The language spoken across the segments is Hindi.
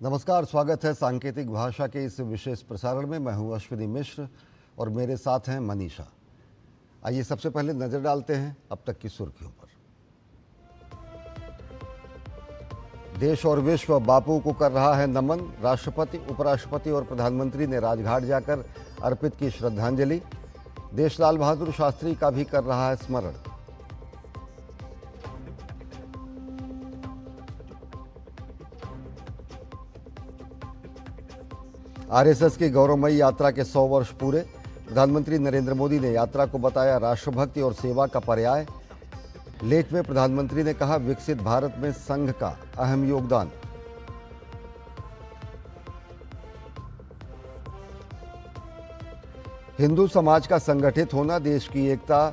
नमस्कार, स्वागत है सांकेतिक भाषा के इस विशेष प्रसारण में। मैं हूं अश्विनी मिश्र और मेरे साथ हैं मनीषा। आइए सबसे पहले नजर डालते हैं अब तक की सुर्खियों पर। देश और विश्व बापू को कर रहा है नमन। राष्ट्रपति, उपराष्ट्रपति और प्रधानमंत्री ने राजघाट जाकर अर्पित की श्रद्धांजलि। देश लाल बहादुर शास्त्री का भी कर रहा है स्मरण। आरएसएस की गौरवमयी यात्रा के 100 वर्ष पूरे। प्रधानमंत्री नरेंद्र मोदी ने यात्रा को बताया राष्ट्रभक्ति और सेवा का पर्याय। लेख में प्रधानमंत्री ने कहा, विकसित भारत में संघ का अहम योगदान। हिंदू समाज का संगठित होना देश की एकता,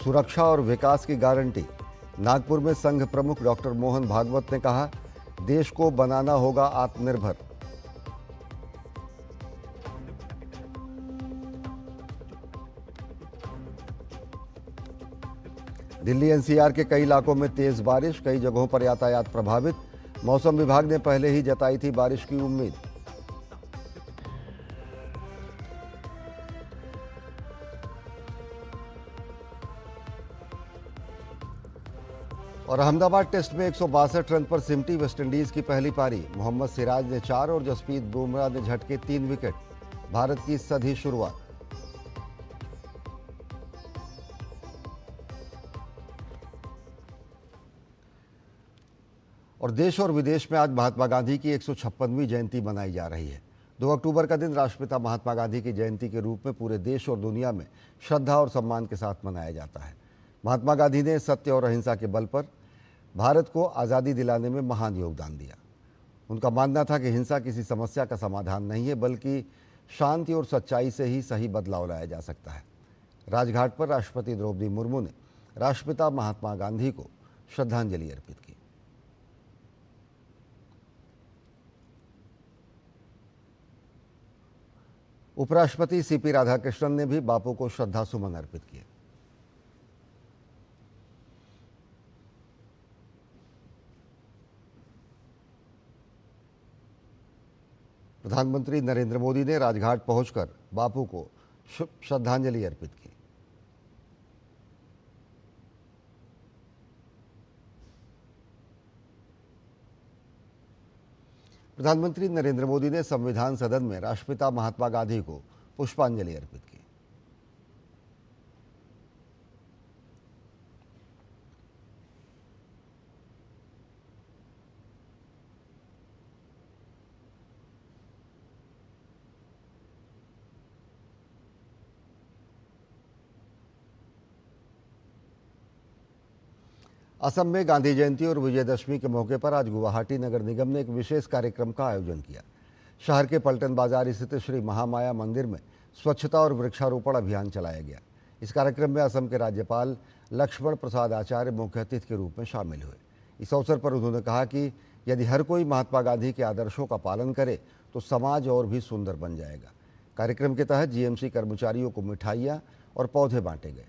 सुरक्षा और विकास की गारंटी। नागपुर में संघ प्रमुख डॉक्टर मोहन भागवत ने कहा, देश को बनाना होगा आत्मनिर्भर। दिल्ली एनसीआर के कई इलाकों में तेज बारिश, कई जगहों पर यातायात प्रभावित। मौसम विभाग ने पहले ही जताई थी बारिश की उम्मीद। और अहमदाबाद टेस्ट में 162 रन पर सिमटी वेस्टइंडीज की पहली पारी। मोहम्मद सिराज ने 4 और जसप्रीत बुमराह ने झटके 3 विकेट। भारत की सधी शुरुआत। और देश और विदेश में आज महात्मा गांधी की 156वीं जयंती मनाई जा रही है। 2 अक्टूबर का दिन राष्ट्रपिता महात्मा गांधी की जयंती के रूप में पूरे देश और दुनिया में श्रद्धा और सम्मान के साथ मनाया जाता है। महात्मा गांधी ने सत्य और अहिंसा के बल पर भारत को आज़ादी दिलाने में महान योगदान दिया। उनका मानना था कि हिंसा किसी समस्या का समाधान नहीं है, बल्कि शांति और सच्चाई से ही सही बदलाव लाया जा सकता है। राजघाट पर राष्ट्रपति द्रौपदी मुर्मू ने राष्ट्रपिता महात्मा गांधी को श्रद्धांजलि अर्पित की। उपराष्ट्रपति सीपी राधाकृष्णन ने भी बापू को श्रद्धासुमन अर्पित किए। प्रधानमंत्री नरेंद्र मोदी ने राजघाट पहुंचकर बापू को श्रद्धांजलि अर्पित की। प्रधानमंत्री नरेंद्र मोदी ने संविधान सदन में राष्ट्रपिता महात्मा गांधी को पुष्पांजलि अर्पित की। असम में गांधी जयंती और विजयदशमी के मौके पर आज गुवाहाटी नगर निगम ने एक विशेष कार्यक्रम का आयोजन किया। शहर के पलटन बाजार स्थित श्री महामाया मंदिर में स्वच्छता और वृक्षारोपण अभियान चलाया गया। इस कार्यक्रम में असम के राज्यपाल लक्ष्मण प्रसाद आचार्य मुख्य अतिथि के रूप में शामिल हुए। इस अवसर पर उन्होंने कहा कि यदि हर कोई महात्मा गांधी के आदर्शों का पालन करे तो समाज और भी सुंदर बन जाएगा। कार्यक्रम के तहत जीएमसी कर्मचारियों को मिठाइयाँ और पौधे बांटे गए।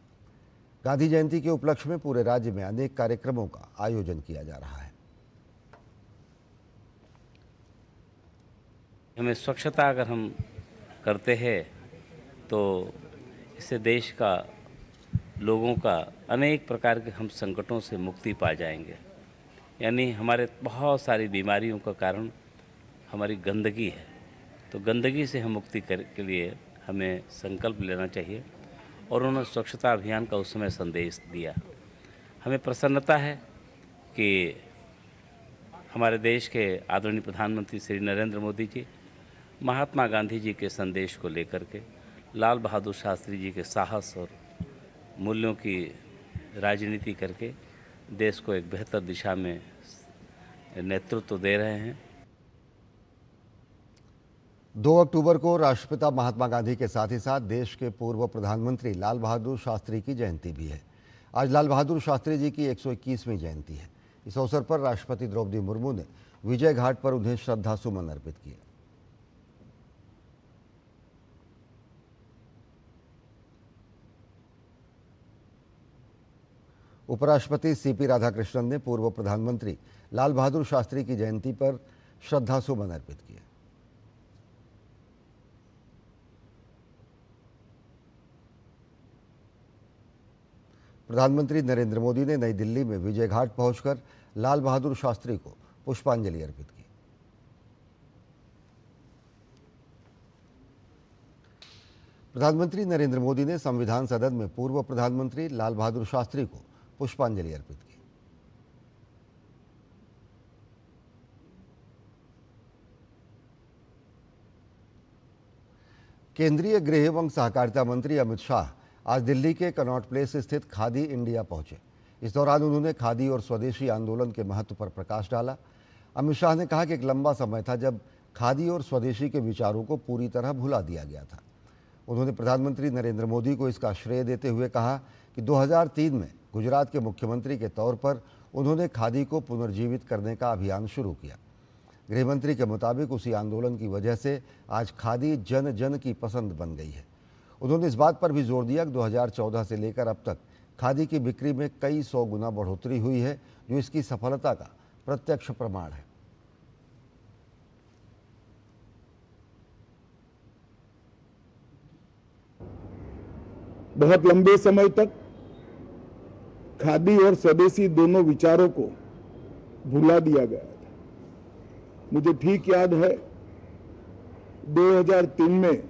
गांधी जयंती के उपलक्ष्य में पूरे राज्य में अनेक कार्यक्रमों का आयोजन किया जा रहा है। हमें स्वच्छता अगर हम करते हैं तो इससे देश का, लोगों का अनेक प्रकार के हम संकटों से मुक्ति पा जाएंगे। यानी हमारे बहुत सारी बीमारियों का कारण हमारी गंदगी है, तो गंदगी से हम मुक्ति के लिए हमें संकल्प लेना चाहिए। और उन्होंने स्वच्छता अभियान का उस समय संदेश दिया। हमें प्रसन्नता है कि हमारे देश के आदरणीय प्रधानमंत्री श्री नरेंद्र मोदी जी महात्मा गांधी जी के संदेश को लेकर के लाल बहादुर शास्त्री जी के साहस और मूल्यों की राजनीति करके देश को एक बेहतर दिशा में नेतृत्व दे रहे हैं। 2 अक्टूबर को राष्ट्रपिता महात्मा गांधी के साथ ही साथ देश के पूर्व प्रधानमंत्री लाल बहादुर शास्त्री की जयंती भी है। आज लाल बहादुर शास्त्री जी की 121वीं जयंती है। इस अवसर पर राष्ट्रपति द्रौपदी मुर्मू ने विजय घाट पर उन्हें श्रद्धासुमन अर्पित किए। उपराष्ट्रपति सीपी राधाकृष्णन ने पूर्व प्रधानमंत्री लाल बहादुर शास्त्री की जयंती पर श्रद्धासुमन अर्पित किए। प्रधानमंत्री नरेंद्र मोदी ने नई दिल्ली में विजय घाट पहुंचकर लाल बहादुर शास्त्री को पुष्पांजलि अर्पित की। प्रधानमंत्री नरेंद्र मोदी ने संविधान सदन में पूर्व प्रधानमंत्री लाल बहादुर शास्त्री को पुष्पांजलि अर्पित की। केंद्रीय गृह एवं सहकारिता मंत्री अमित शाह आज दिल्ली के कनॉट प्लेस स्थित खादी इंडिया पहुंचे। इस दौरान उन्होंने खादी और स्वदेशी आंदोलन के महत्व पर प्रकाश डाला। अमित शाह ने कहा कि एक लंबा समय था जब खादी और स्वदेशी के विचारों को पूरी तरह भुला दिया गया था। उन्होंने प्रधानमंत्री नरेंद्र मोदी को इसका श्रेय देते हुए कहा कि 2003 में गुजरात के मुख्यमंत्री के तौर पर उन्होंने खादी को पुनर्जीवित करने का अभियान शुरू किया। गृहमंत्री के मुताबिक उसी आंदोलन की वजह से आज खादी जन जन की पसंद बन गई है। उन्होंने इस बात पर भी जोर दिया कि 2014 से लेकर अब तक खादी की बिक्री में कई 100 गुना बढ़ोतरी हुई है, जो इसकी सफलता का प्रत्यक्ष प्रमाण है। बहुत लंबे समय तक खादी और स्वदेशी दोनों विचारों को भुला दिया गया था। मुझे ठीक याद है 2003 में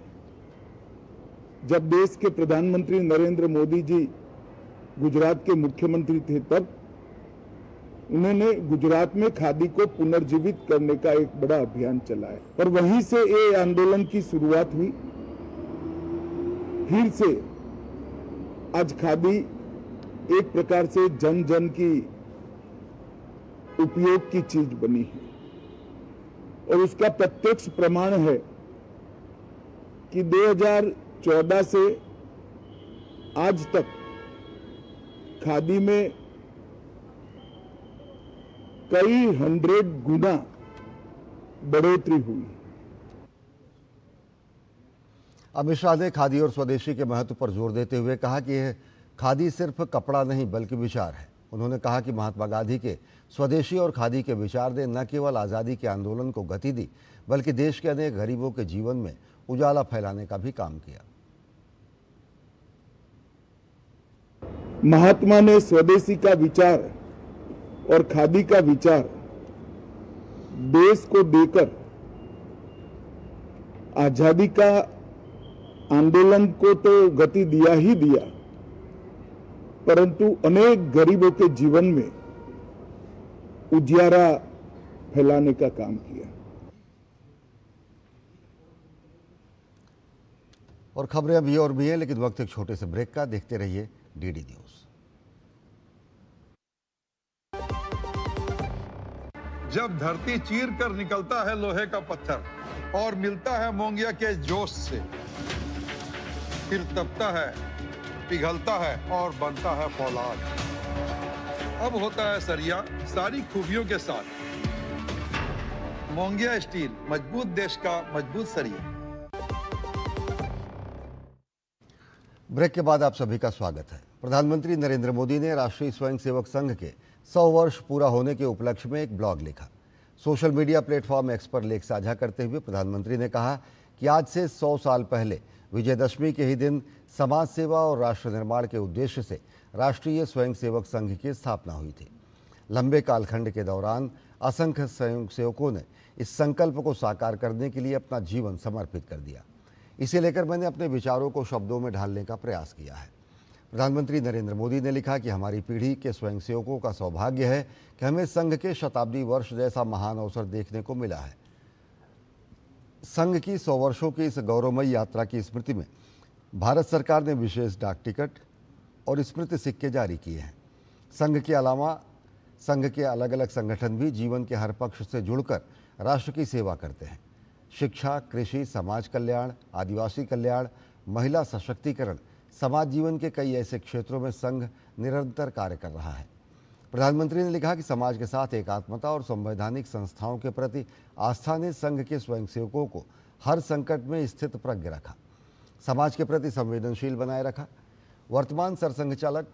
जब देश के प्रधानमंत्री नरेंद्र मोदी जी गुजरात के मुख्यमंत्री थे, तब उन्होंने गुजरात में खादी को पुनर्जीवित करने का एक बड़ा अभियान चलाया और वहीं से ये आंदोलन की शुरुआत हुई। फिर से आज खादी एक प्रकार से जन जन की उपयोग की चीज बनी है और उसका प्रत्यक्ष प्रमाण है कि 2014 से आज तक खादी में कई 100 गुना बढ़ोतरी हुई। अमित शाह ने खादी और स्वदेशी के महत्व पर जोर देते हुए कहा कि यह खादी सिर्फ कपड़ा नहीं बल्कि विचार है। उन्होंने कहा कि महात्मा गांधी के स्वदेशी और खादी के विचार ने न केवल आज़ादी के आंदोलन को गति दी, बल्कि देश के अनेक गरीबों के जीवन में उजाला फैलाने का भी काम किया। महात्मा ने स्वदेशी का विचार और खादी का विचार देश को देकर आजादी का आंदोलन को तो गति दिया ही दिया, परंतु अनेक गरीबों के जीवन में उजियारा फैलाने का काम किया। और खबरें अभी और भी हैं, लेकिन वक्त एक छोटे से ब्रेक का। देखते रहिए डीडी न्यूज। जब धरती चीर कर निकलता है लोहे का पत्थर और मिलता है मोंगिया के जोश से, फिर तपता है, पिघलता है और बनता है फौलाद। अब होता है सरिया सारी खूबियों के साथ। मोंगिया स्टील, मजबूत देश का मजबूत सरिया। ब्रेक के बाद आप सभी का स्वागत है। प्रधानमंत्री नरेंद्र मोदी ने राष्ट्रीय स्वयंसेवक संघ के 100 वर्ष पूरा होने के उपलक्ष्य में एक ब्लॉग लिखा। सोशल मीडिया प्लेटफॉर्म एक्स पर लेख साझा करते हुए प्रधानमंत्री ने कहा कि आज से 100 साल पहले विजयदशमी के ही दिन समाज सेवा और राष्ट्र निर्माण के उद्देश्य से राष्ट्रीय स्वयंसेवक संघ की स्थापना हुई थी। लंबे कालखंड के दौरान असंख्य स्वयंसेवकों ने इस संकल्प को साकार करने के लिए अपना जीवन समर्पित कर दिया। इसे लेकर मैंने अपने विचारों को शब्दों में ढालने का प्रयास किया है। प्रधानमंत्री नरेंद्र मोदी ने लिखा कि हमारी पीढ़ी के स्वयंसेवकों का सौभाग्य है कि हमें संघ के शताब्दी वर्ष जैसा महान अवसर देखने को मिला है। संघ की 100 वर्षों की इस गौरवमयी यात्रा की स्मृति में भारत सरकार ने विशेष डाक टिकट और स्मृति सिक्के जारी किए हैं। संघ के अलावा संघ के अलग अलग संगठन भी जीवन के हर पक्ष से जुड़कर राष्ट्र की सेवा करते हैं। शिक्षा, कृषि, समाज कल्याण, आदिवासी कल्याण, महिला सशक्तिकरण, समाज जीवन के कई ऐसे क्षेत्रों में संघ निरंतर कार्य कर रहा है। प्रधानमंत्री ने लिखा कि समाज के साथ एकात्मता और संवैधानिक संस्थाओं के प्रति आस्था ने संघ के स्वयंसेवकों को हर संकट में स्थित प्रज्ञ रखा, समाज के प्रति संवेदनशील बनाए रखा। वर्तमान सरसंघ चालक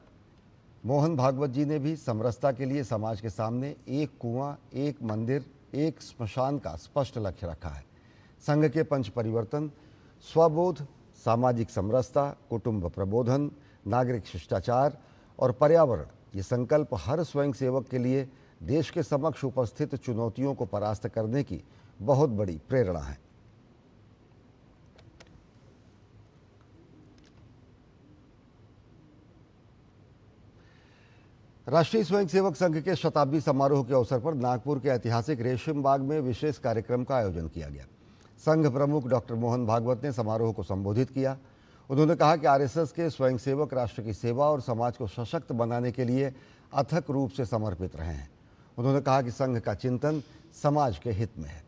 मोहन भागवत जी ने भी समरसता के लिए समाज के सामने एक कुआं, एक मंदिर, एक स्मशान का स्पष्ट लक्ष्य रखा है। संघ के पंच परिवर्तन, स्वबोध, सामाजिक समरसता, कुटुंब प्रबोधन, नागरिक शिष्टाचार और पर्यावरण, ये संकल्प हर स्वयंसेवक के लिए देश के समक्ष उपस्थित चुनौतियों को परास्त करने की बहुत बड़ी प्रेरणा है। राष्ट्रीय स्वयंसेवक संघ के शताब्दी समारोह के अवसर पर नागपुर के ऐतिहासिक रेशम बाग में विशेष कार्यक्रम का आयोजन किया गया। संघ प्रमुख डॉक्टर मोहन भागवत ने समारोह को संबोधित किया। उन्होंने कहा कि आरएसएस के स्वयंसेवक राष्ट्र की सेवा और समाज को सशक्त बनाने के लिए अथक रूप से समर्पित रहे हैं। उन्होंने कहा कि संघ का चिंतन समाज के हित में है।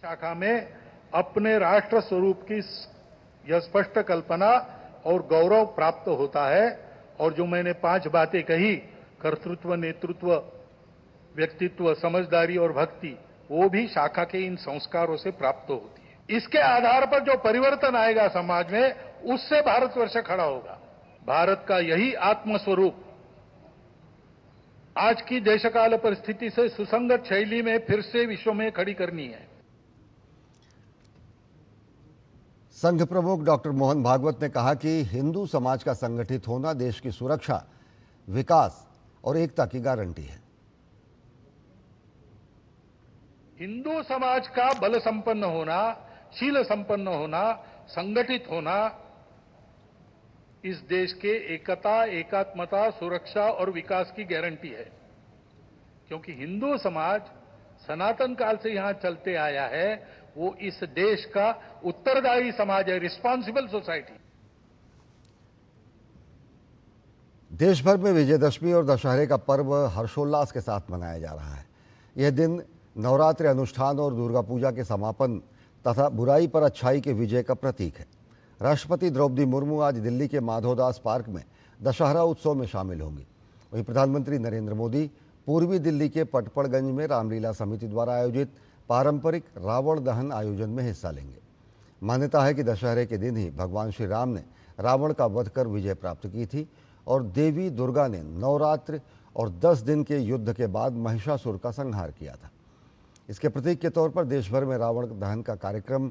शाखा में अपने राष्ट्र स्वरूप की यह स्पष्ट कल्पना और गौरव प्राप्त होता है और जो मैंने 5 बातें कही, कर्तृत्व, नेतृत्व, व्यक्तित्व, समझदारी और भक्ति, वो भी शाखा के इन संस्कारों से प्राप्त होती है। इसके आधार पर जो परिवर्तन आएगा समाज में, उससे भारतवर्ष खड़ा होगा। भारत का यही आत्मस्वरूप आज की देशकाल परिस्थिति से सुसंगत शैली में फिर से विश्व में खड़ी करनी है। संघ प्रमुख डॉक्टर मोहन भागवत ने कहा कि हिंदू समाज का संगठित होना देश की सुरक्षा, विकास और एकता की गारंटी है। हिंदू समाज का बल संपन्न होना, शील संपन्न होना, संगठित होना इस देश के एकता, एकात्मता, सुरक्षा और विकास की गारंटी है। क्योंकि हिंदू समाज सनातन काल से यहां चलते आया है, वो इस देश का उत्तरदायी समाज है, रिस्पॉन्सिबल सोसाइटी। देश भर में विजयदशमी और दशहरे का पर्व हर्षोल्लास के साथ मनाया जा रहा है। यह दिन नवरात्रि अनुष्ठान और दुर्गा पूजा के समापन तथा बुराई पर अच्छाई के विजय का प्रतीक है। राष्ट्रपति द्रौपदी मुर्मू आज दिल्ली के माधवदास पार्क में दशहरा उत्सव में शामिल होंगी। वहीं प्रधानमंत्री नरेंद्र मोदी पूर्वी दिल्ली के पटपड़गंज में रामलीला समिति द्वारा आयोजित पारंपरिक रावण दहन आयोजन में हिस्सा लेंगे। मान्यता है कि दशहरे के दिन ही भगवान श्री राम ने रावण का वध कर विजय प्राप्त की थी और देवी दुर्गा ने नवरात्र और 10 दिन के युद्ध के बाद महिषासुर का संहार किया था। इसके प्रतीक के तौर पर देश भर में रावण दहन का कार्यक्रम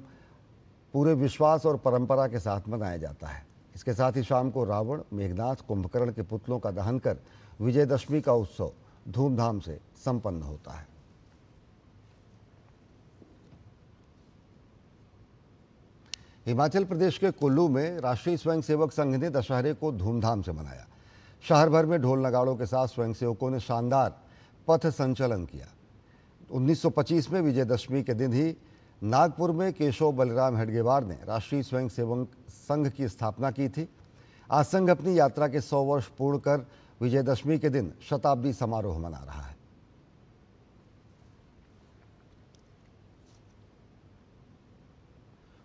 पूरे विश्वास और परंपरा के साथ मनाया जाता है। इसके साथ ही शाम को रावण, मेघनाथ, कुंभकर्ण के पुतलों का दहन कर विजयदशमी का उत्सव धूमधाम से संपन्न होता है। हिमाचल प्रदेश के कुल्लू में राष्ट्रीय स्वयंसेवक संघ ने दशहरे को धूमधाम से मनाया। शहर भर में ढोल नगाड़ों के साथ स्वयंसेवकों ने शानदार पथ संचलन किया। 1925 में विजयदशमी के दिन ही नागपुर में केशव बलराम हेडगेवार ने राष्ट्रीय स्वयंसेवक संघ की स्थापना की थी। आज संघ अपनी यात्रा के 100 वर्ष पूर्ण कर विजयदशमी के दिन शताब्दी समारोह मना रहा है।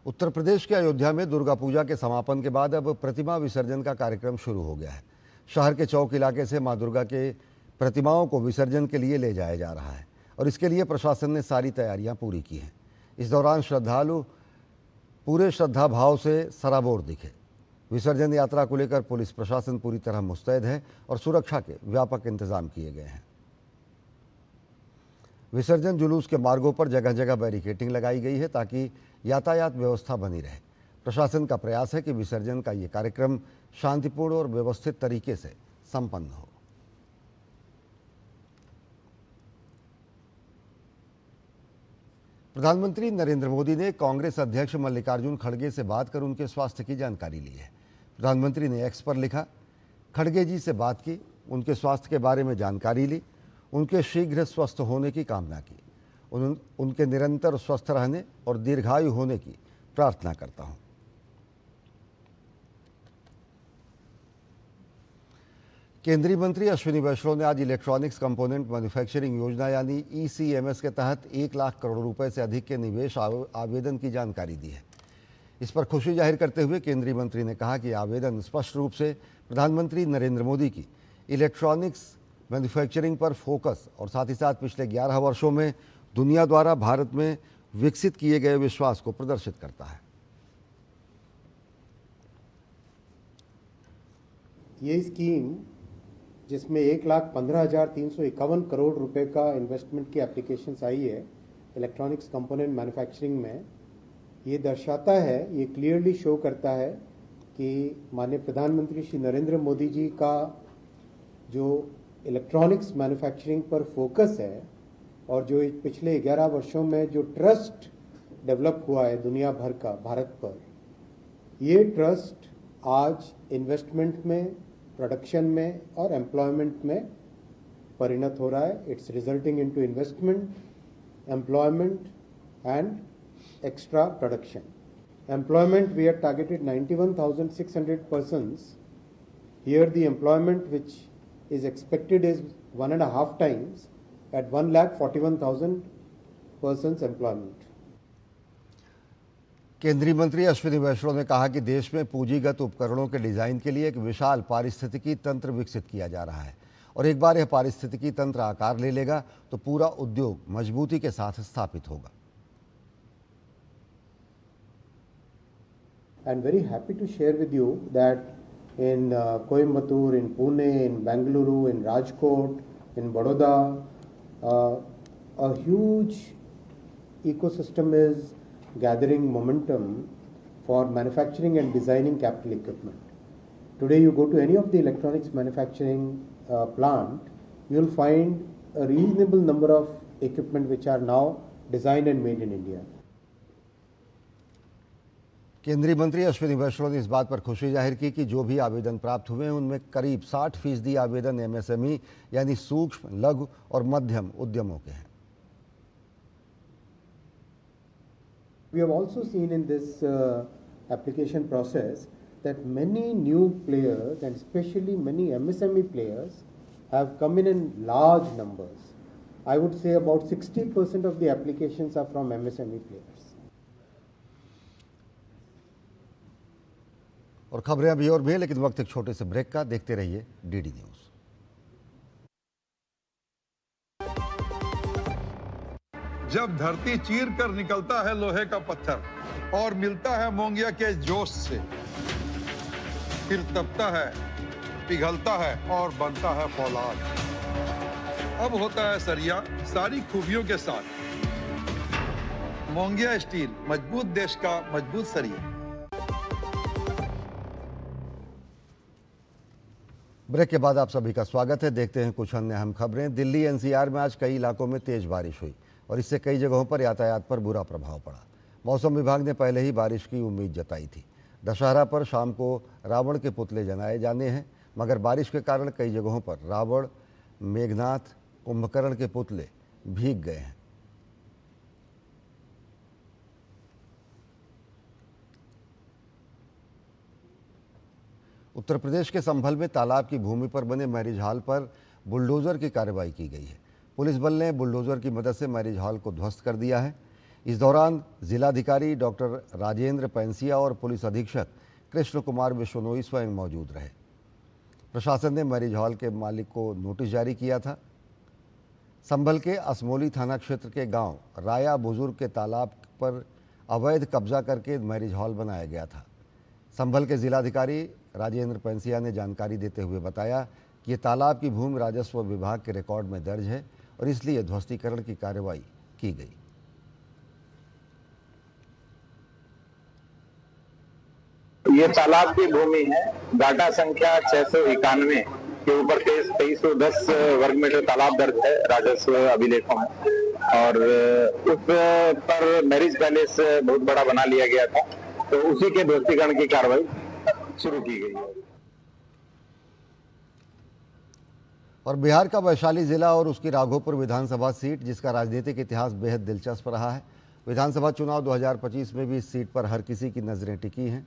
उत्तर प्रदेश के अयोध्या में दुर्गा पूजा के समापन के बाद अब प्रतिमा विसर्जन का कार्यक्रम शुरू हो गया है। शहर के चौक इलाके से मां दुर्गा के प्रतिमाओं को विसर्जन के लिए ले जाया जा रहा है और इसके लिए प्रशासन ने सारी तैयारियां पूरी की हैं। इस दौरान श्रद्धालु पूरे श्रद्धा भाव से सराबोर दिखे। विसर्जन यात्रा को लेकर पुलिस प्रशासन पूरी तरह मुस्तैद है और सुरक्षा के व्यापक इंतजाम किए गए हैं। विसर्जन जुलूस के मार्गों पर जगह जगह बैरिकेडिंग लगाई गई है ताकि यातायात व्यवस्था बनी रहे। प्रशासन का प्रयास है कि विसर्जन का ये कार्यक्रम शांतिपूर्ण और व्यवस्थित तरीके से संपन्न हो। प्रधानमंत्री नरेंद्र मोदी ने कांग्रेस अध्यक्ष मल्लिकार्जुन खड़गे से बात कर उनके स्वास्थ्य की जानकारी ली है। प्रधानमंत्री ने एक्स पर लिखा, खड़गे जी से बात की, उनके स्वास्थ्य के बारे में जानकारी ली, उनके शीघ्र स्वस्थ होने की कामना की। उनके निरंतर स्वस्थ रहने और दीर्घायु होने की प्रार्थना करता हूं। केंद्रीय मंत्री अश्विनी वैष्णव ने आज इलेक्ट्रॉनिक्स कंपोनेंट मैन्युफैक्चरिंग योजना यानी ECMS के तहत 1 लाख करोड़ रुपए से अधिक के निवेश आवेदन की जानकारी दी है। इस पर खुशी जाहिर करते हुए केंद्रीय मंत्री ने कहा कि आवेदन स्पष्ट रूप से प्रधानमंत्री नरेंद्र मोदी की इलेक्ट्रॉनिक्स मैन्युफैक्चरिंग पर फोकस और साथ ही साथ पिछले 11 वर्षों में दुनिया द्वारा भारत में विकसित किए गए विश्वास को प्रदर्शित करता है। ये स्कीम जिसमें 1,15,351 करोड़ रुपए का इन्वेस्टमेंट की एप्लीकेशंस आई है इलेक्ट्रॉनिक्स कंपोनेंट मैन्युफैक्चरिंग में, ये दर्शाता है, ये क्लियरली शो करता है कि माननीय प्रधानमंत्री श्री नरेंद्र मोदी जी का जो इलेक्ट्रॉनिक्स मैन्युफैक्चरिंग पर फोकस है और जो पिछले 11 वर्षों में जो ट्रस्ट डेवलप हुआ है दुनिया भर का भारत पर, ये ट्रस्ट आज इन्वेस्टमेंट में, प्रोडक्शन में और एम्प्लॉयमेंट में परिणत हो रहा है. It's resulting into investment, employment and extra production. Employment, we had targeted 91,600 persons. Here the employment which is expected is 1.5 times at 1,41,000 persons employment. केंद्रीय मंत्री अश्विनी वैष्णव ने कहा कि देश में पूंजीगत उपकरणों के डिजाइन के लिए एक विशाल पारिस्थितिकी तंत्र विकसित किया जा रहा है और एक बार यह पारिस्थितिकी तंत्र आकार ले लेगा तो पूरा उद्योग मजबूती के साथ स्थापित होगा. I'm very happy to share with you that in Coimbatore, in Pune, in Bangalore, in Rajkot, in Baroda, a huge ecosystem is gathering momentum for manufacturing and designing capital equipment. Today you go to any of the electronics manufacturing plant, you will find a reasonable number of equipment which are now designed and made in India. केंद्रीय मंत्री अश्विनी वैष्णव ने इस बात पर खुशी जाहिर की कि जो भी आवेदन प्राप्त हुए हैं उनमें करीब 60% आवेदन एमएसएमई यानी सूक्ष्म, लघु और मध्यम उद्यमों के हैं. We have also seen in this application process that many new players and especially many MSME players have come in large numbers. I would say about 60% of the applications are from MSME players. और खबरें अभी और भी हैं, लेकिन वक्त एक छोटे से ब्रेक का. देखते रहिए डीडी न्यूज. जब धरती चीर कर निकलता है लोहे का पत्थर और मिलता है मोंगिया के जोश से, फिर तपता है, पिघलता है और बनता है फौलाद. अब होता है सरिया सारी खूबियों के साथ. मोंगिया स्टील, मजबूत देश का मजबूत सरिया. ब्रेक के बाद आप सभी का स्वागत है. देखते हैं कुछ अन्य अहम खबरें. दिल्ली एनसीआर में आज कई इलाकों में तेज बारिश हुई और इससे कई जगहों पर यातायात पर बुरा प्रभाव पड़ा. मौसम विभाग ने पहले ही बारिश की उम्मीद जताई थी. दशहरा पर शाम को रावण के पुतले जलाए जाने हैं, मगर बारिश के कारण कई जगहों पर रावण, मेघनाथ, कुंभकर्ण के पुतले भीग गए हैं. उत्तर प्रदेश के संभल में तालाब की भूमि पर बने मैरिज हॉल पर बुलडोजर की कार्रवाई की गई है. पुलिस बल ने बुलडोजर की मदद से मैरिज हॉल को ध्वस्त कर दिया है. इस दौरान जिलाधिकारी डॉक्टर राजेंद्र पैंसिया और पुलिस अधीक्षक कृष्ण कुमार बिश्नोई स्वयं मौजूद रहे. प्रशासन ने मैरिज हॉल के मालिक को नोटिस जारी किया था. संभल के असमोली थाना क्षेत्र के गांव राया बुजुर्ग के तालाब पर अवैध कब्जा करके मैरिज हॉल बनाया गया था. संभल के जिलाधिकारी राजेंद्र पैंसिया ने जानकारी देते हुए बताया कि ये तालाब की भूमि राजस्व विभाग के रिकॉर्ड में दर्ज है और इसलिए ध्वस्तीकरण की कार्रवाई की गई. ये तालाब की भूमि है. डाटा संख्या 691 के ऊपर 2310 वर्ग मीटर तालाब दर्ज है राजस्व अभिलेखों में और उस पर मैरिज पैलेस बहुत बड़ा बना लिया गया था, तो उसी के ध्वस्तीकरण की कार्रवाई शुरू की गई है. और बिहार का वैशाली जिला और उसकी राघोपुर विधानसभा सीट, जिसका राजनीतिक इतिहास बेहद दिलचस्प रहा है. विधानसभा चुनाव 2025 में भी इस सीट पर हर किसी की नजरें टिकी हैं.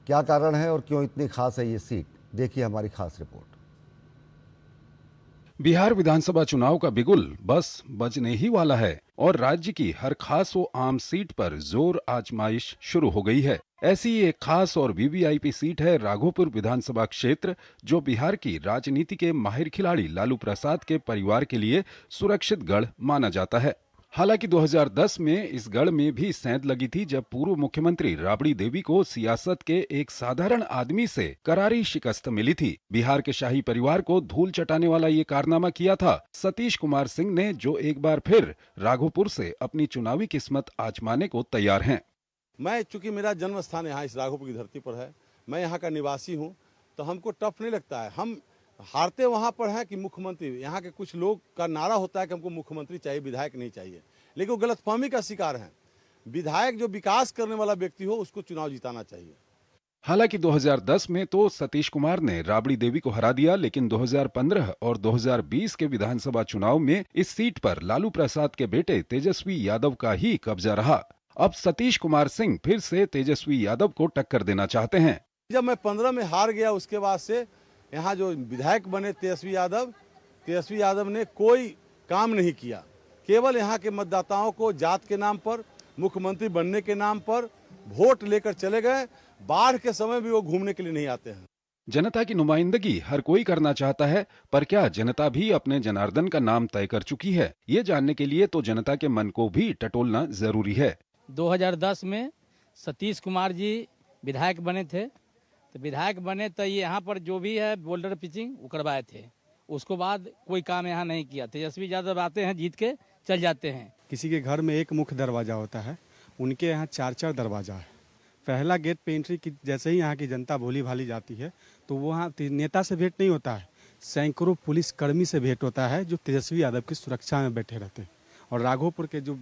क्या कारण है और क्यों इतनी खास है ये सीट, देखिए हमारी खास रिपोर्ट. बिहार विधानसभा चुनाव का बिगुल बस बजने ही वाला है और राज्य की हर खास व आम सीट पर जोर आजमाइश शुरू हो गई है. ऐसी एक खास और वीवीआईपी सीट है राघोपुर विधानसभा क्षेत्र, जो बिहार की राजनीति के माहिर खिलाड़ी लालू प्रसाद के परिवार के लिए सुरक्षित गढ़ माना जाता है. हालांकि 2010 में इस गढ़ में भी सेंध लगी थी जब पूर्व मुख्यमंत्री राबड़ी देवी को सियासत के एक साधारण आदमी से करारी शिकस्त मिली थी। बिहार के शाही परिवार को धूल चटाने वाला ये कारनामा किया था सतीश कुमार सिंह ने, जो एक बार फिर राघोपुर से अपनी चुनावी किस्मत आजमाने को तैयार हैं। मैं, चूंकि मेरा जन्म स्थान यहाँ इस राघोपुर की धरती पर है, मैं यहाँ का निवासी हूँ, तो हमको टफ नहीं लगता है। हम हारते वहाँ पर हैं कि मुख्यमंत्री, यहाँ के कुछ लोग का नारा होता है कि हमको मुख्यमंत्री चाहिए, विधायक नहीं चाहिए, लेकिन वो गलतफहमी का शिकार हैं। विधायक जो विकास करने वाला व्यक्ति हो उसको चुनाव जिताना चाहिए। हालांकि 2010 में तो सतीश कुमार ने राबड़ी देवी को हरा दिया, लेकिन 2015 और 2020 के विधानसभा चुनाव में इस सीट पर लालू प्रसाद के बेटे तेजस्वी यादव का ही कब्जा रहा। अब सतीश कुमार सिंह फिर से तेजस्वी यादव को टक्कर देना चाहते हैं। जब मैं 15 में हार गया, उसके बाद से यहाँ जो विधायक बने तेजस्वी यादव ने कोई काम नहीं किया। केवल यहाँ के मतदाताओं को जात के नाम पर, मुख्यमंत्री बनने के नाम पर वोट लेकर चले गए। बाढ़ के समय भी वो घूमने के लिए नहीं आते हैं। जनता की नुमाइंदगी हर कोई करना चाहता है, पर क्या जनता भी अपने जनार्दन का नाम तय कर चुकी है? ये जानने के लिए तो जनता के मन को भी टटोलना जरूरी है। 2010 में सतीश कुमार जी विधायक बने थे, तो विधायक बने तो ये यहाँ पर जो भी है बोल्डर पिचिंग वो करवाए थे। उसको बाद कोई काम यहाँ नहीं किया। तेजस्वी यादव आते हैं, जीत के चल जाते हैं। किसी के घर में एक मुख्य दरवाजा होता है, उनके यहाँ 4-4 दरवाजा है। पहला गेट पे एंट्री की जैसे ही यहाँ की जनता भोली भाली जाती है तो वहाँ नेता से भेंट नहीं होता है, सैकड़ों पुलिस कर्मी से भेंट होता है जो तेजस्वी यादव की सुरक्षा में बैठे रहते हैं। और राघोपुर के जो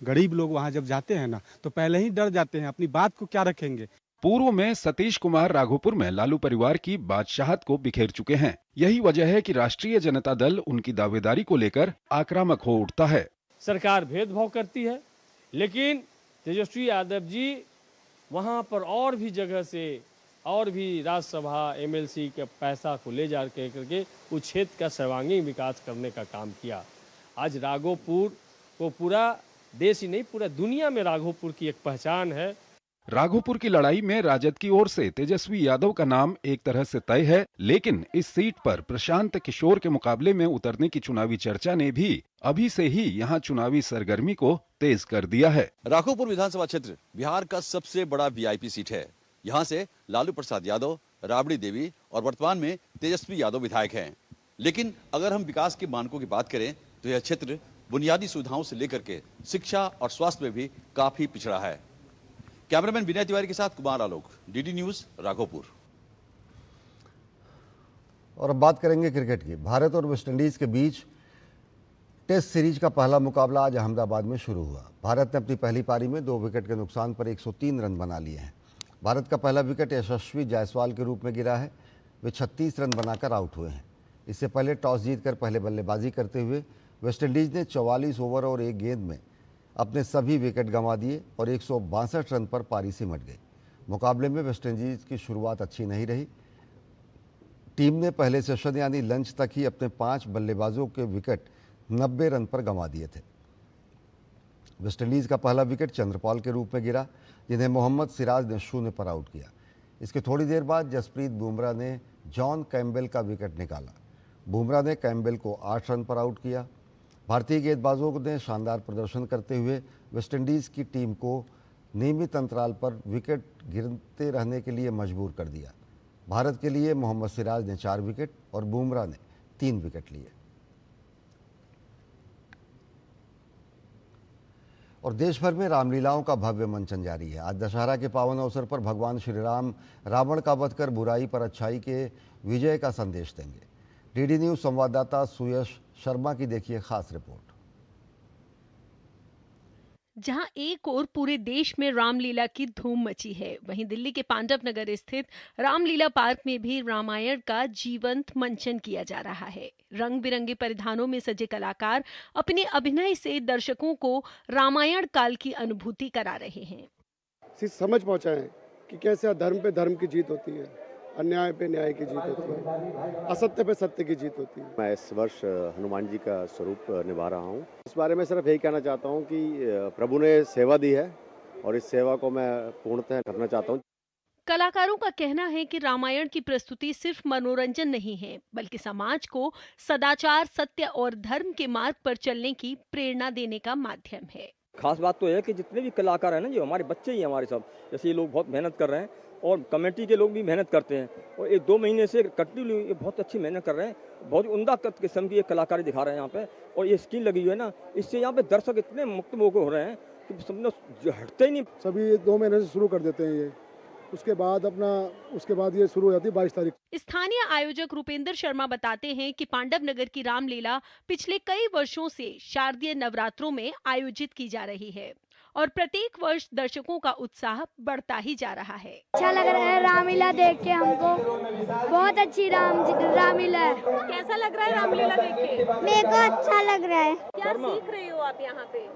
गरीब लोग वहाँ जब जाते हैं ना, तो पहले ही डर जाते हैं, अपनी बात को क्या रखेंगे। पूर्व में सतीश कुमार राघोपुर में लालू परिवार की बादशाहत को बिखेर चुके हैं। यही वजह है कि राष्ट्रीय जनता दल उनकी दावेदारी को लेकर आक्रामक हो उठता है। सरकार भेदभाव करती है, लेकिन तेजस्वी यादव जी वहां पर और भी जगह से और भी राज्यसभा एमएलसी के पैसा को ले जा करके उस क्षेत्र का सर्वांगीण विकास करने का काम किया। आज राघोपुर को पूरा देश ही नहीं, पूरा दुनिया में राघोपुर की एक पहचान है। राघोपुर की लड़ाई में राजद की ओर से तेजस्वी यादव का नाम एक तरह से तय है, लेकिन इस सीट पर प्रशांत किशोर के मुकाबले में उतरने की चुनावी चर्चा ने भी अभी से ही यहां चुनावी सरगर्मी को तेज कर दिया है। राघोपुर विधानसभा क्षेत्र बिहार का सबसे बड़ा वीआईपी सीट है। यहां से लालू प्रसाद यादव, राबड़ी देवी और वर्तमान में तेजस्वी यादव विधायक हैं। लेकिन अगर हम विकास के मानकों की बात करें तो यह क्षेत्र बुनियादी सुविधाओं से लेकर के शिक्षा और स्वास्थ्य में भी काफी पिछड़ा है। कैमरामैन विनय तिवारी के साथ कुमार आलोक, डीडी न्यूज, राघोपुर। और अब बात करेंगे क्रिकेट की। भारत और वेस्टइंडीज के बीच टेस्ट सीरीज का पहला मुकाबला आज अहमदाबाद में शुरू हुआ। भारत ने अपनी पहली पारी में 2 विकेट के नुकसान पर 103 रन बना लिए हैं। भारत का पहला विकेट यशस्वी जायसवाल के रूप में गिरा है। वे 36 रन बनाकर आउट हुए हैं। इससे पहले टॉस जीतकर पहले बल्लेबाजी करते हुए वेस्टइंडीज ने 44 ओवर और 1 गेंद में अपने सभी विकेट गंवा दिए और 162 रन पर पारी सिमट गई। मुकाबले में वेस्टइंडीज की शुरुआत अच्छी नहीं रही। टीम ने पहले सेशन यानी लंच तक ही अपने 5 बल्लेबाजों के विकेट 90 रन पर गंवा दिए थे। वेस्टइंडीज का पहला विकेट चंद्रपाल के रूप में गिरा, जिन्हें मोहम्मद सिराज ने 0 पर आउट किया। इसके थोड़ी देर बाद जसप्रीत बुमराह ने जॉन कैम्बेल का विकेट निकाला। बुमराह ने कैम्बेल को 8 रन पर आउट किया। भारतीय गेंदबाजों ने शानदार प्रदर्शन करते हुए वेस्टइंडीज की टीम को नियमित अंतराल पर विकेट गिरते रहने के लिए मजबूर कर दिया। भारत के लिए मोहम्मद सिराज ने 4 विकेट और बुमराह ने 3 विकेट लिए। और देश भर में रामलीलाओं का भव्य मंचन जारी है। आज दशहरा के पावन अवसर पर भगवान श्री राम रावण का वध कर बुराई पर अच्छाई के विजय का संदेश देंगे। डीडी न्यूज संवाददाता सुयश शर्मा की देखिए खास रिपोर्ट। जहां एक ओर पूरे देश में रामलीला की धूम मची है, वहीं दिल्ली के पांडव नगर स्थित रामलीला पार्क में भी रामायण का जीवंत मंचन किया जा रहा है। रंग बिरंगे परिधानों में सजे कलाकार अपने अभिनय से दर्शकों को रामायण काल की अनुभूति करा रहे हैं। समझ पहुंचाएं कि कैसे अधर्म पे धर्म की जीत होती है, अन्याय पे न्याय की जीत होती है, असत्य पे सत्य की जीत होती है। मैं इस वर्ष हनुमान जी का स्वरूप निभा रहा हूँ। इस बारे में सिर्फ यही कहना चाहता हूँ कि प्रभु ने सेवा दी है और इस सेवा को मैं पूर्णतः करना चाहता हूँ। कलाकारों का कहना है कि रामायण की प्रस्तुति सिर्फ मनोरंजन नहीं है, बल्कि समाज को सदाचार, सत्य और धर्म के मार्ग पर चलने की प्रेरणा देने का माध्यम है। खास बात तो है कि जितने भी कलाकार हैं ना, जो हमारे बच्चे ही हैं हमारे सब, जैसे ये लोग बहुत मेहनत कर रहे हैं और कमेटी के लोग भी मेहनत करते हैं और 1-2 महीने से कंटिन्यू ये बहुत अच्छी मेहनत कर रहे हैं। बहुत उम्दा किस्म की ये कलाकारी दिखा रहे हैं यहाँ पे और ये स्क्रीन लगी हुई है ना, इससे यहाँ पे दर्शक इतने मुक्त मोह हो रहे हैं कि समझो हटते ही नहीं। सभी 2 महीने से शुरू कर देते हैं ये, उसके बाद ये शुरू हो जाती है 22 तारीख। स्थानीय आयोजक रूपेंद्र शर्मा बताते हैं कि पांडव नगर की रामलीला पिछले कई वर्षों से शारदीय नवरात्रों में आयोजित की जा रही है और प्रत्येक वर्ष दर्शकों का उत्साह बढ़ता ही जा रहा है। अच्छा लग रहा है रामलीला देख के, हमको बहुत अच्छी रामलीला है। कैसा लग रहा है रामलीला देख के? मेरे को अच्छा लग रहा है। क्या सीख रही हो आप यहाँ पे?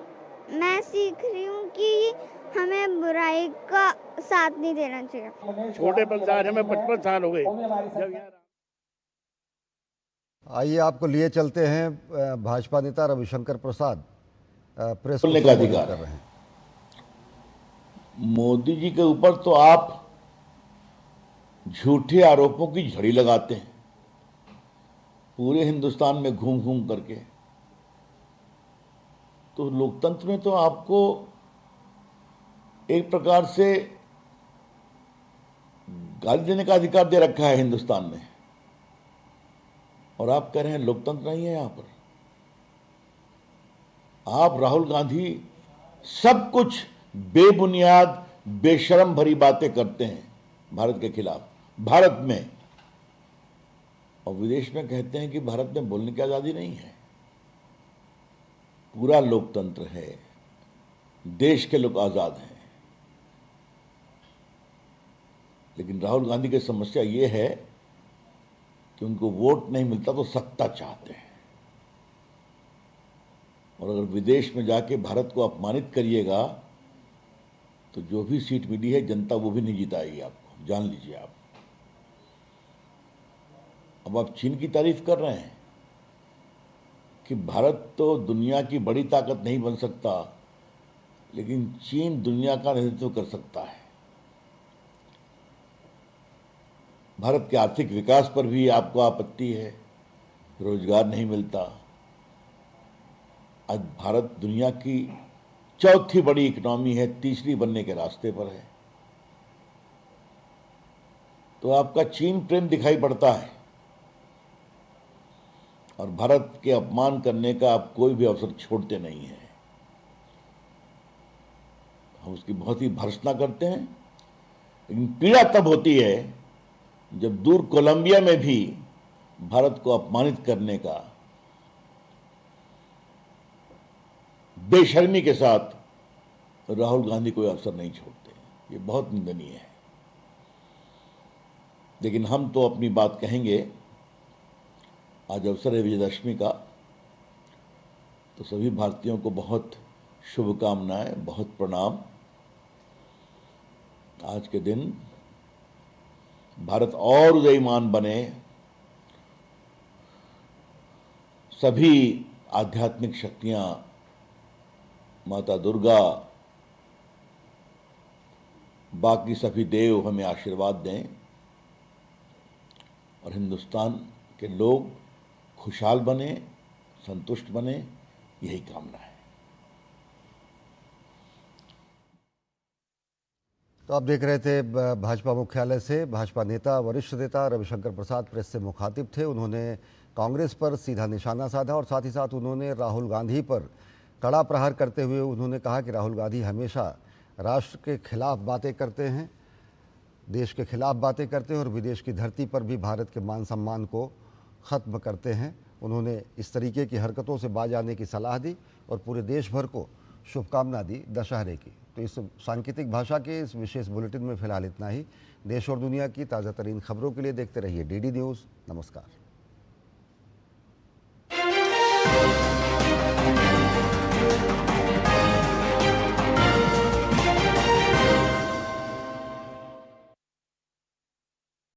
मैं सीख रही हूँ कि हमें बुराई का साथ नहीं देना चाहिए। छोटे पल से आज हमें 55 साल हो गए। आइए आपको लिए चलते हैं भाजपा नेता रविशंकर प्रसाद प्रेस बोलने का अधिकार कर रहे हैं। मोदी जी के ऊपर तो आप झूठे आरोपों की झड़ी लगाते हैं पूरे हिंदुस्तान में घूम घूम करके। तो लोकतंत्र में तो आपको एक प्रकार से गाली देने का अधिकार दे रखा है हिंदुस्तान में, और आप कह रहे हैं लोकतंत्र नहीं है यहां पर। आप राहुल गांधी सब कुछ बेबुनियाद बेशरम भरी बातें करते हैं भारत के खिलाफ, भारत में, और विदेश में कहते हैं कि भारत में बोलने की आजादी नहीं है। पूरा लोकतंत्र है, देश के लोग आजाद हैं। लेकिन राहुल गांधी की समस्या ये है कि उनको वोट नहीं मिलता तो सत्ता चाहते हैं, और अगर विदेश में जाके भारत को अपमानित करिएगा तो जो भी सीट मिली है जनता वो भी नहीं जिताएगी आपको, जान लीजिए आप। अब आप चीन की तारीफ कर रहे हैं कि भारत तो दुनिया की बड़ी ताकत नहीं बन सकता, लेकिन चीन दुनिया का नेतृत्व कर सकता है। भारत के आर्थिक विकास पर भी आपको आपत्ति है, रोजगार नहीं मिलता। आज भारत दुनिया की चौथी बड़ी इकोनॉमी है, तीसरी बनने के रास्ते पर है। तो आपका चीन प्रेम दिखाई पड़ता है, और भारत के अपमान करने का आप कोई भी अवसर छोड़ते नहीं हैं। हम उसकी बहुत ही भर्त्सना करते हैं, लेकिन पीड़ा तब होती है जब दूर कोलंबिया में भी भारत को अपमानित करने का बेशर्मी के साथ राहुल गांधी कोई अवसर नहीं छोड़ते। ये बहुत निंदनीय है। लेकिन हम तो अपनी बात कहेंगे। आज अवसर है विजयदशमी का, तो सभी भारतीयों को बहुत शुभकामनाएं, बहुत प्रणाम। आज के दिन भारत और उदयमान बने, सभी आध्यात्मिक शक्तियां, माता दुर्गा, बाकी सभी देव हमें आशीर्वाद दें, और हिंदुस्तान के लोग खुशहाल बने, संतुष्ट बने, यही कामना है। तो आप देख रहे थे भाजपा मुख्यालय से भाजपा नेता, वरिष्ठ नेता रविशंकर प्रसाद प्रेस से मुखातिब थे। उन्होंने कांग्रेस पर सीधा निशाना साधा और साथ ही साथ उन्होंने राहुल गांधी पर कड़ा प्रहार करते हुए उन्होंने कहा कि राहुल गांधी हमेशा राष्ट्र के खिलाफ बातें करते हैं, देश के खिलाफ बातें करते हैं और विदेश की धरती पर भी भारत के मान सम्मान को ख़त्म करते हैं। उन्होंने इस तरीके की हरकतों से बाज आने की सलाह दी और पूरे देश भर को शुभकामना दी दशहरे की। तो इस सांकेतिक भाषा के इस विशेष बुलेटिन में फिलहाल इतना ही। देश और दुनिया की ताज़ा तरीन खबरों के लिए देखते रहिए DD न्यूज़। नमस्कार।